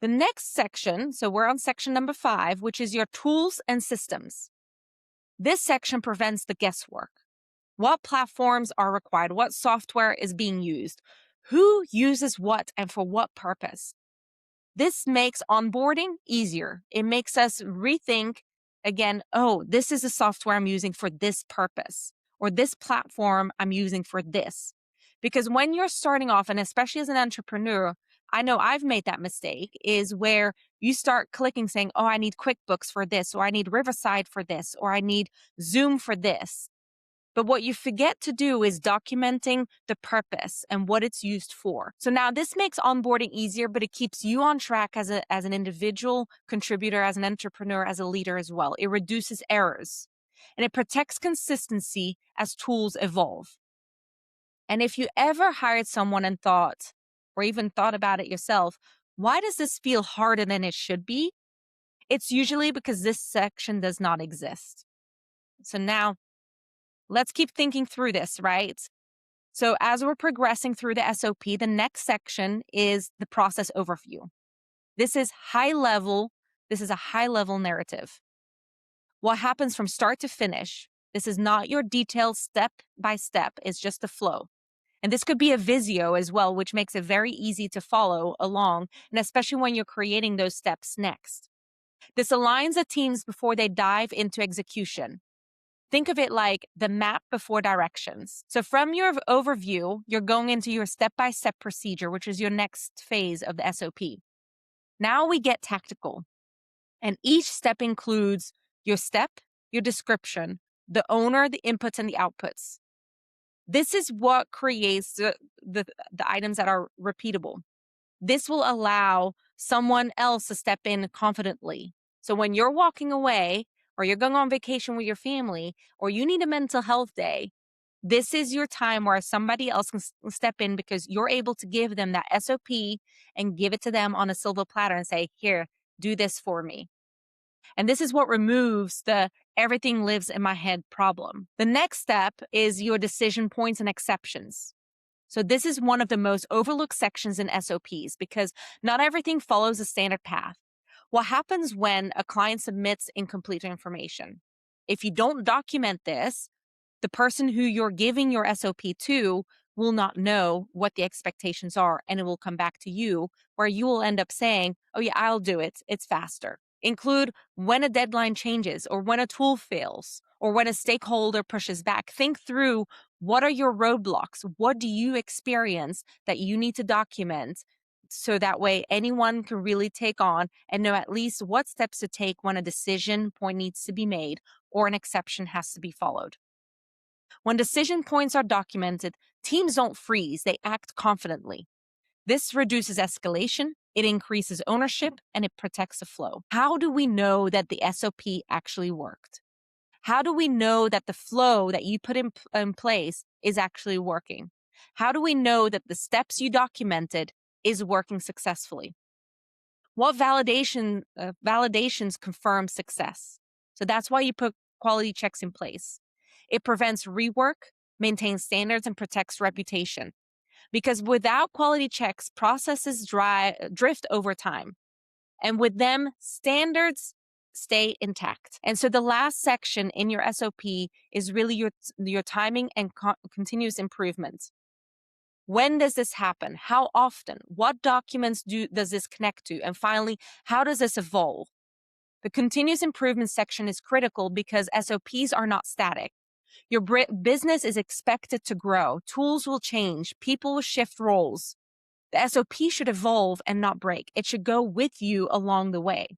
The next section, so we're on section number 5, which is your tools and systems. This section prevents the guesswork. What platforms are required? What software is being used? Who uses what and for what purpose? This makes onboarding easier. It makes us rethink again, oh, this is the software I'm using for this purpose, or this platform I'm using for this. Because when you're starting off, and especially as an entrepreneur, I know I've made that mistake, is where you start clicking saying, oh, I need QuickBooks for this, or I need Riverside for this, or I need Zoom for this. But what you forget to do is documenting the purpose and what it's used for. So now this makes onboarding easier, but it keeps you on track as an individual contributor, as an entrepreneur, as a leader as well. It reduces errors and it protects consistency as tools evolve. And if you ever hired someone and thought, or even thought about it yourself, why does this feel harder than it should be? It's usually because this section does not exist. So now, let's keep thinking through this, right? So as we're progressing through the SOP, the next section is the process overview. This is high level. This is a high level narrative. What happens from start to finish? This is not your detailed step by step. It's just the flow. And this could be a Visio as well, which makes it very easy to follow along, and especially when you're creating those steps next. This aligns the teams before they dive into execution. Think of it like the map before directions. So from your overview, you're going into your step-by-step procedure, which is your next phase of the SOP. Now we get tactical. And each step includes your step, your description, the owner, the inputs, and the outputs. This is what creates the items that are repeatable. This will allow someone else to step in confidently. So when you're walking away, or you're going on vacation with your family, or you need a mental health day, this is your time where somebody else can step in because you're able to give them that SOP and give it to them on a silver platter and say, here, do this for me. And this is what removes the everything lives in my head problem. The next step is your decision points and exceptions. So this is one of the most overlooked sections in SOPs because not everything follows a standard path. What happens when a client submits incomplete information? If you don't document this, the person who you're giving your SOP to will not know what the expectations are, and it will come back to you where you will end up saying, oh yeah, I'll do it. It's faster. Include when a deadline changes or when a tool fails or when a stakeholder pushes back. Think through what are your roadblocks? What do you experience that you need to document? So that way anyone can really take on and know at least what steps to take when a decision point needs to be made or an exception has to be followed. When decision points are documented, teams don't freeze, they act confidently. This reduces escalation, it increases ownership, and it protects the flow. How do we know that the SOP actually worked? How do we know that the flow that you put in place is actually working? How do we know that the steps you documented is working successfully? What validations confirm success? So that's why you put quality checks in place. It prevents rework, maintains standards, and protects reputation. Because without quality checks, processes drift over time. And with them, standards stay intact. And so the last section in your SOP is really your timing and continuous improvement. When does this happen? How often? What documents does this connect to? And finally, how does this evolve? The continuous improvement section is critical because SOPs are not static. Your business is expected to grow. Tools will change. People will shift roles. The SOP should evolve and not break. It should go with you along the way.